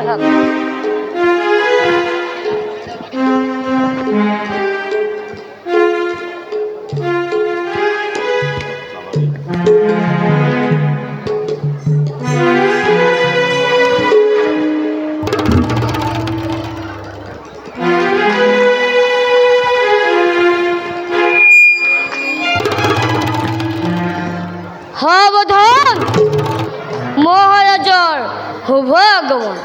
থাক। সাবধান, মহারাজার শুভ আগমন।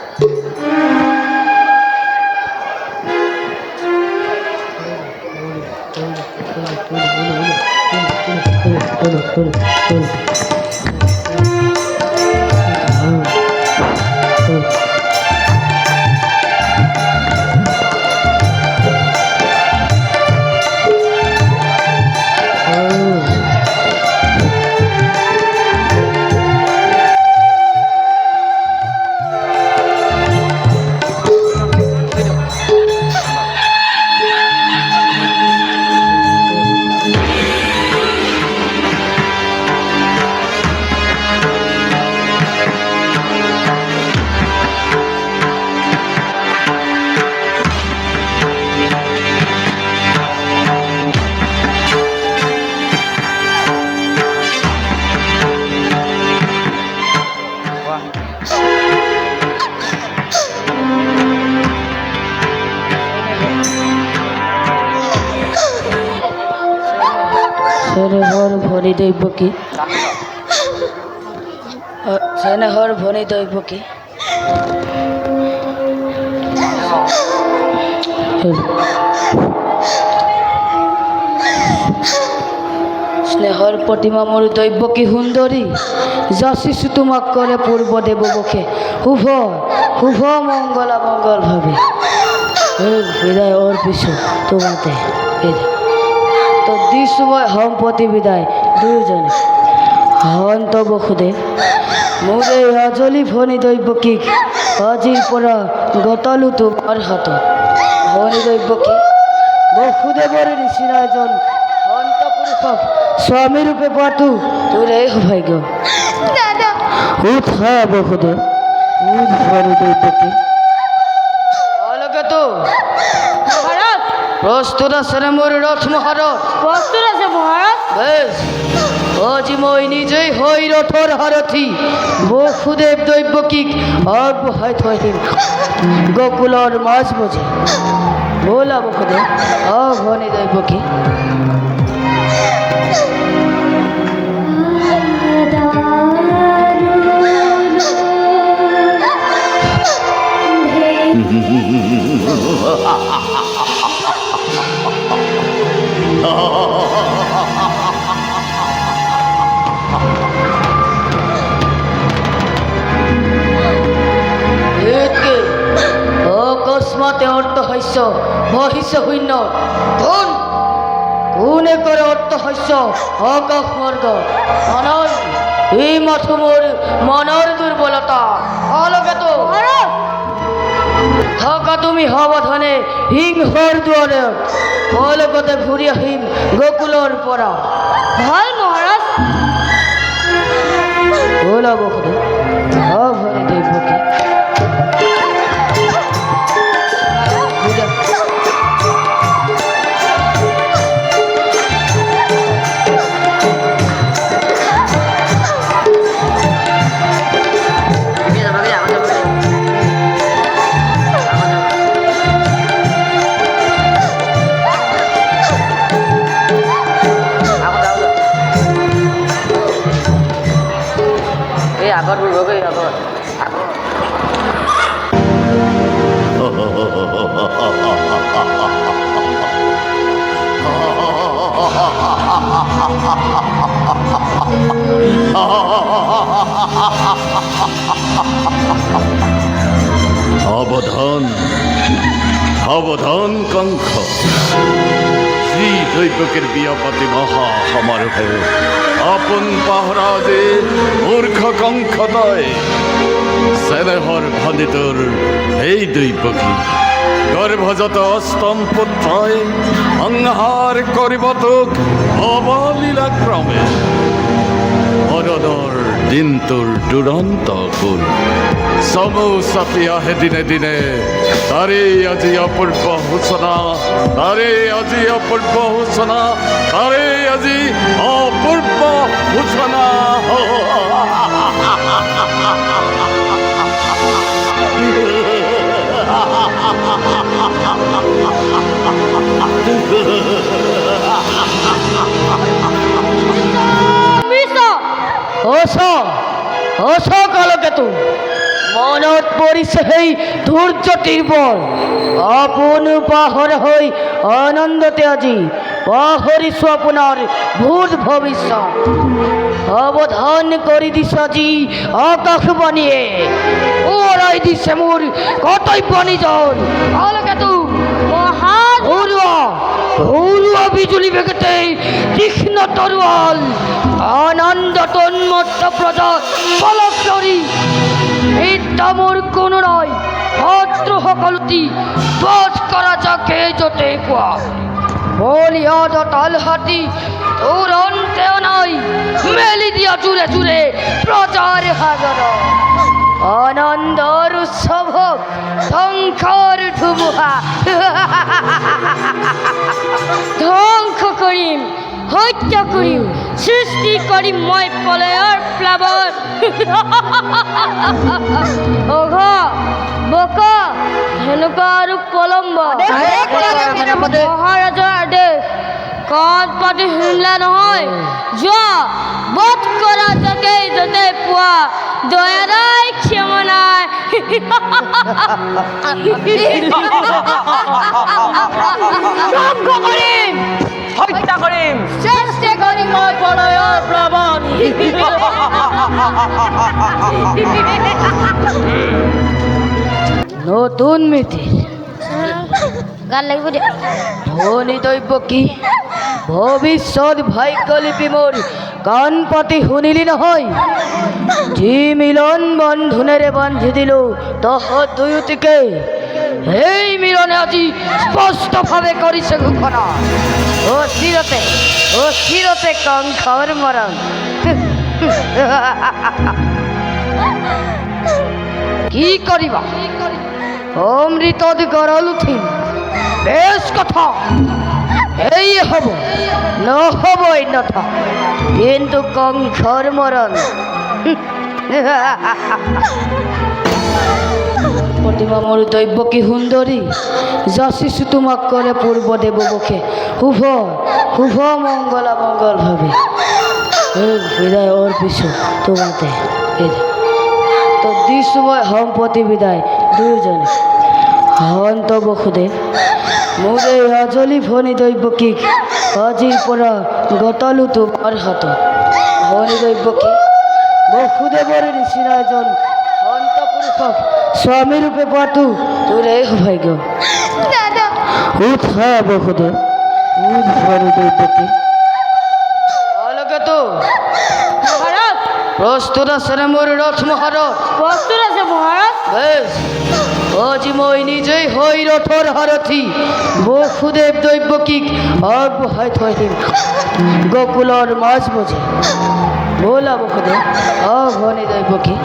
সেনেহর ভনি দৈব কি সেনেহর ভনি দৈব কি স্নেহর প্ৰতিমা মোৰ দৈব কি সুন্দৰী যাচিছো তোমাক কৰে পূৰ্ব দেৱ মুখে শুভ শুভ মংগলা মংগল ভাবে বিদায় অর্পিছো তোমাতে তো দিছো মই সম্পত্তি বিদায় দুয়োজনে হন্ত বসুদেৱ মোৰ এই অজলি ভনী দৈৱকীক আজিৰ পৰা গতালো তোমাৰ হাতত ভনী দৈৱকী বসুদেৱৰ নিচিনা এজন সন্ত পুৰুষক স্বামী ৰূপে পোৱাটো তোৰ এই সৌভাগ্য উঠ হা বসুদেৱ উঠ ভনী দৈৱকী অলগতো মহারাজ, প্রস্তুত আছে না মোর রথ মহারথ প্রস্তুত আছে মহারাজ। বেশ আজি মই নিজেই হই রথর হারথি বসুদেৱ দৈৱকীক আগবঢ়াই থৈ আহিম গোকুলৰ মাছ মজি ব'লা বসুদেৱ ভনী দৈৱকী অকস্মাতে অর্থ শস্য মহিষ শূন্য কোন কোনে করে অর্থ শস্য অকস মর্গ মনৰ এই মাথো মোৰ মনৰ দুৰ্বলতা অলগে তো থাকা তুমি সাৱধানে সিংহৰ দুৱাৰে অলগতে ঘূৰি আহিম গোকুলৰ পৰা ভাল মহারাজ। ব'লা বসুদেৱ ভনী দৈৱকী আগত ঘূৰিবগৈ আগত সাবধান সাবধান কংস শ্রী দৈবকের বিয়া পাতি মহা সমারোহে আপন পাহরাজে মূর্খ কংস তয় সেনেহর ভানিতর এই দৈবকী গর্ভজাত অষ্টম পুত্রয় সংহার করিব তোক অবলীলা ক্রমে মরণর দিনটোৰ দুৰন্ত ফুল চমু চাপি আহে দিনে দিনে তাৰে আজি অপূৰ্ব সূচনা তাৰে আজি অপূৰ্ব সূচনা তাৰে আজি অপূৰ্ব সূচনা অস কালকেতু মনত পৰিছে সেই ধৈৰ্যটিৰ বল আপোন পাহৰ হৈ আনন্দতে আজি পাহৰিছো আপোনাৰ ভূত ভৱিষ্যত অৱধান কৰি দিছে আজি আকাশবাণীয়ে ওৰাই দিছে মোৰ কৰ্তব্য নিজৰ কালকেতু ঘৰুৱা বিজুলী বেগেতে তীক্ষ্ণ তৰোৱাল আনন্দ তন্মত্ত প্ৰজা পলক ধৰি বিদ্যা মোৰ কোনো নয় শত্ৰু সকলোটি বধ কৰা যাকে য'তে পোৱা বলিয়াদ তাল হাতী তোৰ অন্তেও নাই মেলি দিয়া জোৰে জোৰে প্ৰজাৰ সাগৰ আনন্দৰ উৎসৱ ধ্বংসৰ ধুমুহা ধ্বংস কৰিম হত্যা কৰিম সৃষ্টি কৰিম মই প্ৰলয়ৰ প্লাৱন অঘ বক সেনেকুৱা আৰু পলম্ব মহাৰাজাৰ আদেশ কাণ পাতি শুনিলা নহয় যোৱা বধ কৰা যাকে য'তে পোৱা দয়া নাই ক্ষমা নাই ধ্বংস কৰিম হত্যা কৰিম চেষ্টা কৰিম মই প্ৰলয়ৰ প্লাৱন নতুন মিতি গান লাগিব দিয়া ধনিতব্য কি ভৱিষ্যত ভাগ্যলিপি মোৰ কাণ পাতি শুনিলি নহয় যি মিলন বন্ধনেৰে বান্ধি দিলো তহঁত দুয়োটিকে সেই মিলনে আজি স্পষ্টভাৱে কৰিছে ঘোষণা অচিৰতে কংসৰ মৰণ কি কৰিবা অমৃতত গৰল উঠিম বেশ কথা এই হব নহব অন্যথা কিন্তু কংসৰ মৰণ প্ৰতিমা মোৰ দৈব্য কি সুন্দৰী যাচিছো তোমাক কৰে পূৰ্ব দেৱমুখে শুভ শুভ মংগলা মংগল ভাবে বিদায় অৰ্পিছো তোমাতে তো দিছো মই সম্পত্তি বিদায় দুয়োজনে হন্ত বসুদেৱ মোৰ এই আজলি ভনী দৈৱকীক আজিৰ পৰা গতালো তোমাৰ হাতত ভনী দৈৱকী বসুদেৱৰ নিচিনা এজন সন্ত পুৰুষক স্বামী ৰূপে পোৱাটো তোৰ এই সৌভাগ্য উঠা বসুদেৱ উঠ ভনী দৈৱকী অলকেতো মহাৰাজ প্ৰস্তুত আছেনে মোৰ ৰথ মহাৰথ প্ৰস্তুত আছে মহাৰাজ বেশ আজি মই নিজেই হৈ ৰথৰ সাৰথি বসুদেৱ দৈৱকীক আগবঢ়াই থৈ দিম গকুলৰ মাজ মজি ব'লা বসুদেৱ ভনী দৈৱকী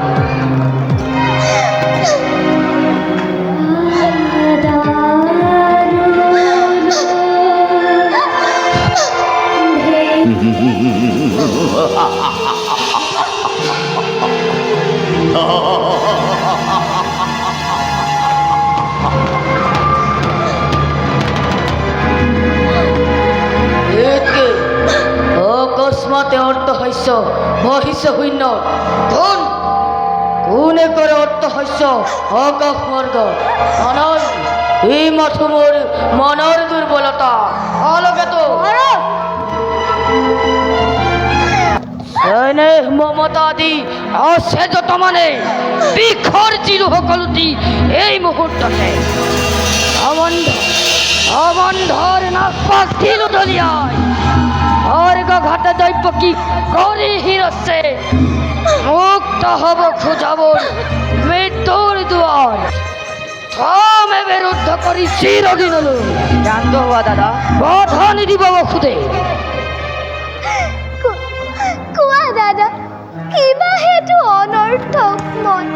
অকস্মাতে অৰ্থ শস্য বহিষ্য শূন্য ধন কোনে কৰে অৰ্থ শস্য আকাশ মাৰ্গ মনৰ এই মাথো মোৰ মনৰ দুৰ্বলতা অলকেতো মমতা দি আছে যত মানে বিষৰ জিৰো সকলোটি এই মুহূৰ্ততে অবন্ধৰ নাকপাক দিলো দলিয়াই স্বৰ্গ ঘাটে দৈৱকী কৰি হিৰছে মুক্ত হব খোজাবৰ মৃত্যুৰ দুৱাৰ কামে বিৰুদ্ধ কৰি চিৰদিনলৈ জান্ত হোৱা দাদা বাধা নিদিব বসুদেৱ কোৱা দাদা কিবা হেতু অনৰ্থক মন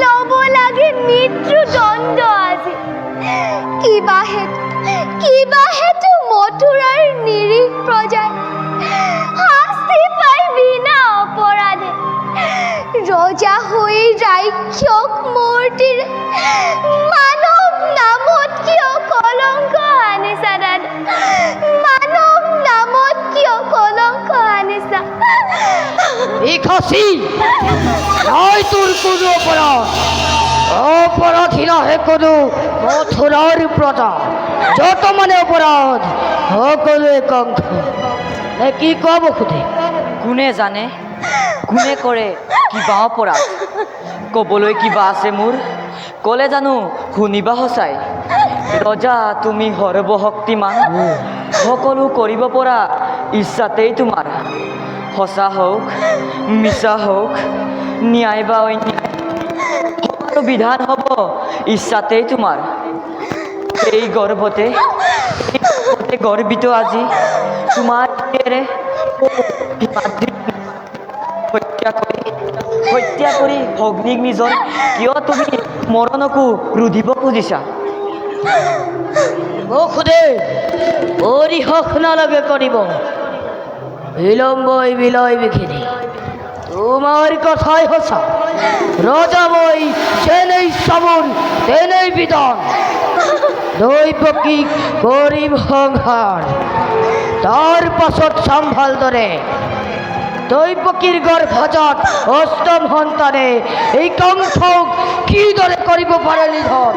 ল'ব লাগে মৃত্যুদণ্ড আজি কিবা হেতু মথুৰাৰ নিৰীহ প্ৰজাই শাস্তি পাই বিনা অপৰাধে ৰজা হৈ ৰাক্ষস মূৰ্তিৰে মানৱ নামত কিয় কলংক আনিছা দাদা মানৱ নামত কিয় কলংক আনিছা ইখাসি নাই তোর কোনো অপরাধীরাহে কোনো মথুরার প্রজা যত মানে অপরাধ সকলে কঙ্খ কি কব খুদে কোনে জানে কোনে কৰে কিবা অপৰাধ ক'বলৈ কিবা আছে মোৰ ক'লে জানো শুনিবা সঁচাই ৰজা তুমি সৰ্বশক্তিমান সকলো কৰিব পৰা ইচ্ছাতেই তোমাৰ সঁচা হওক মিছা হওক ন্যায় বা অন্যায় সকলো বিধান হ'ব ইচ্ছাতেই তোমাৰ এই গৰ্ভতে গৰ্বিত আজি তোমাৰ হত্যা কৰি ভগ্নীক নিজৰ কিয় তুমি মৰণকো ৰুধিব খুজিছা খুদে পরিহস নালাগে করিব বিলম্বই বিলয় বিঘিনি তোমার কথাই হসা রজা বই সেনেই সাবন তেনেই বিধান দৈপকী গরিব সংহার তার পাছত সম্ভাল ধরে দৈপকীর গর্ভজাত অষ্টম সন্তানে এই কণ্ঠ কি দরে করিব পারে নিধন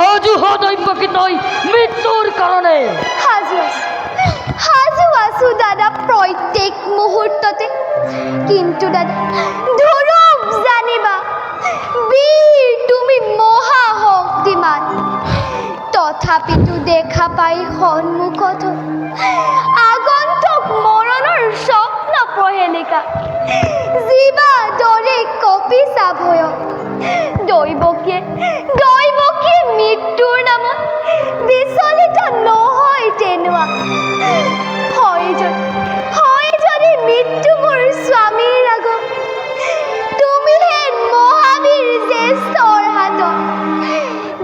আজুহ দৈপকী তৈ মৃত্যুর কারণে সাজু আছো দাদা প্ৰত্যেক মুহূৰ্ততে কিন্তু দাদা ধ্ৰুৱ জানিবা বীৰ তুমি মহাশক্তিমান তথাপিতো দেখা পাই সন্মুখত আগন্তুক মৰণৰ স্বপ্ন প্ৰহেলিকা জীৱা দৰে কপিছা ভয়ত দৈৱকীয়ে মৃত্যুৰ নামত বিচলিত নহয় তেনোৱা হয় যদি মৃত্যু মোৰ স্বামীৰ আগত তুমিহে মহাবীৰ জ্যেষ্ঠৰ হাতত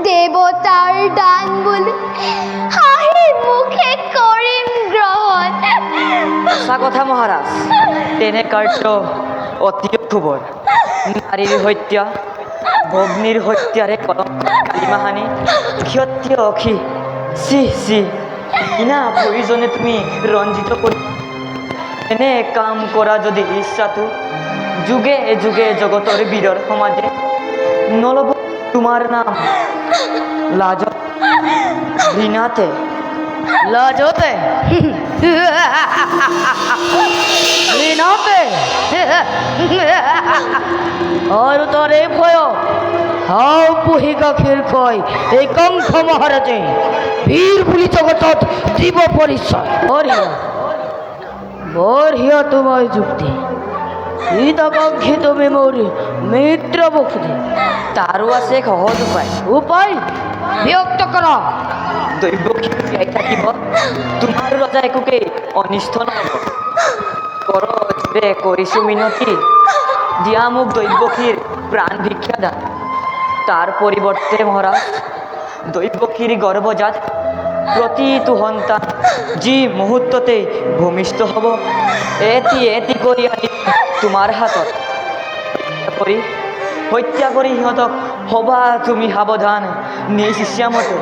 দেৱতাৰ দান বুলি হাঁহি মুখে কৰিম গ্ৰহণ সঁচা কথা মহাৰাজ তেনে কাৰ্য অতি অশুভৰ নাৰীৰ হত্যা ভগ্নীৰ হত্যাৰে কলংক কালিমাহানি ক্ষত্ৰিয় অখি চি কিনা প্ৰয়োজনে তুমি ৰঞ্জিত কৰি এনে কাম কৰা যদি ইচ্ছাটো যুগে যুগে জগতৰ বীৰৰ সমাজে নল'ব তোমাৰ নাম লাজত ঘৃণাতে লাজতে ঘৃণাতে আৰু তোর এই ভয় হাও পুহি গাখীৰ খুৱাই এই কংস মহাৰাজে বীৰ বুলি জগতত দিব পৰিচয় বঢ়িয়া তোমাৰ যুক্তি হিতাকাংক্ষী তুমি মোৰ মিত্ৰ বসুধি তাৰো আছে সহজ উপায় ব্যক্ত কৰা দৈৱকী জীয়াই থাকিব তোমাৰ ৰজা একোকে অনিষ্ট নহ'ব জোৰে কৰিছোঁ মিনতি দিয়া মোক দৈৱকীৰ প্ৰাণ ভিক্ষা দান তাৰ পৰিৱৰ্তে মহাৰাজ দৈৱকীৰ গৰ্ভজাত প্ৰতিটো সন্তান যি মুহূৰ্ততেই ভূমিষ্ঠ হ'ব এটি কৰি আনি তোমাৰ হাতত হত্যা কৰি সিহঁতক হ'বা তুমি সাৱধান নিজ ইচ্ছামতে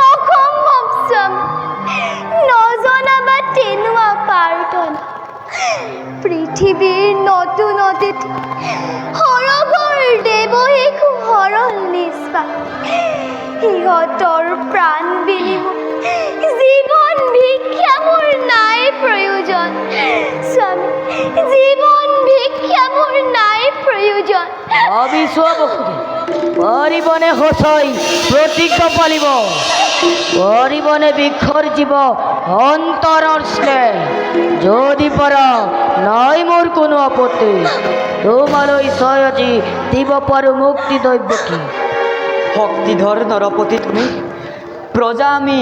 অসম্ভৱ স্বামী নজনাবা তেনোৱা প্ৰাৰ্থনা পৃথিৱীৰ নতুন অতিথি সৰগৰ দেৱশিশু সৰল নিষ্পাপ সিহঁতৰ প্ৰাণ বিনিময় জীৱন ভিক্ষা মোৰ নাই প্ৰয়োজন স্বামী জীৱন ভিক্ষা মোৰ নাই প্ৰয়োজন অবিশ্বাস বসুধি পৰিবনে সঁচাই প্ৰতিজ্ঞা পালিব পৰিবনে বিসৰ্জিব অন্তৰৰ স্নেহ যদি পাৰা নাই মোৰ কোনো আপত্তি তোমালৈ সহজে দিব পাৰোঁ মুক্তি দৈৱকী শক্তিধৰ নৰপতি তুমি প্ৰজা আমি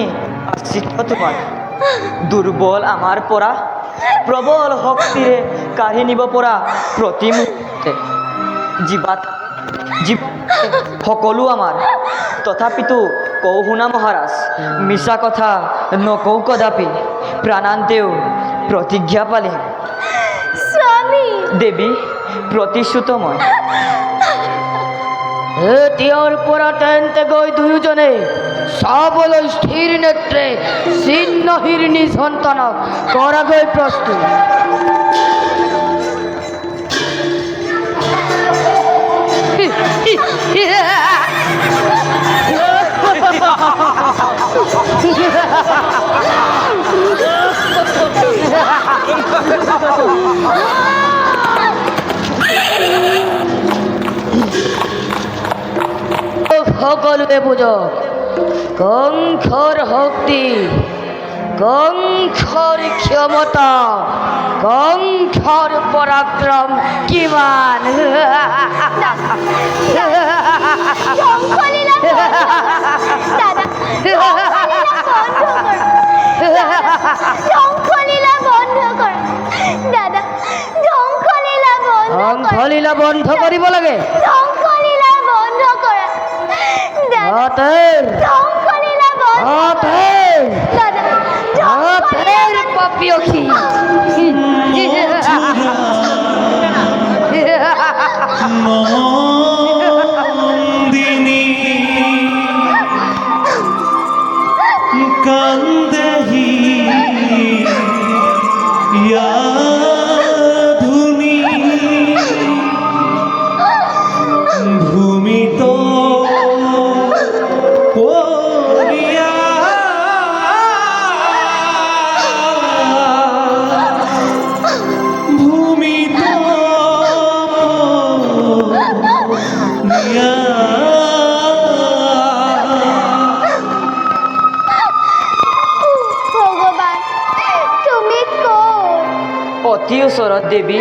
আশ্ৰিত তোমাৰ দুর্বল আমার পৰা প্রবল শক্তিৰে কাঢ়ি নিব পৰা প্ৰতি মুহূৰ্তে জীৱাত সকলো আমাৰ তথাপিতো কওঁ শুনা মহাৰাজ মিছা কথা নকওঁ কদাপি প্ৰাণান্তেও প্ৰতিজ্ঞা পালিম স্বামী দেৱী প্ৰতিশ্ৰুত মই এতিয়াৰ পৰা তেন্তে গৈ দুয়োজনে চাবলৈ স্থিৰ নেত্ৰে চিহ্নহীৰ নিজ সন্তানক কৰাগৈ প্ৰস্তুত সকলোৱে বুজক কংসৰ শক্তি কংসৰ ক্ষমতা কংসৰ পৰাক্ৰম কিমান ধ্বংসলীলা দাদা ধ্বংসলীলা বন্ধ কর দাদা ধ্বংসলীলা বন্ধ কর ধ্বংসলীলা বন্ধ কৰিব লাগে ধ্বংসলীলা বন্ধ করা দাদা হাতেৰ ধ্বংসলীলা বন্ধ হাতেৰ দাদা হাতেৰ পাপিয়সী নন্দিনী কান্দেহি ইয়াধুনি ভূমিত করিয়া ভূমিত ভগবান তুমি কোন অতি ওচৰত দেৱী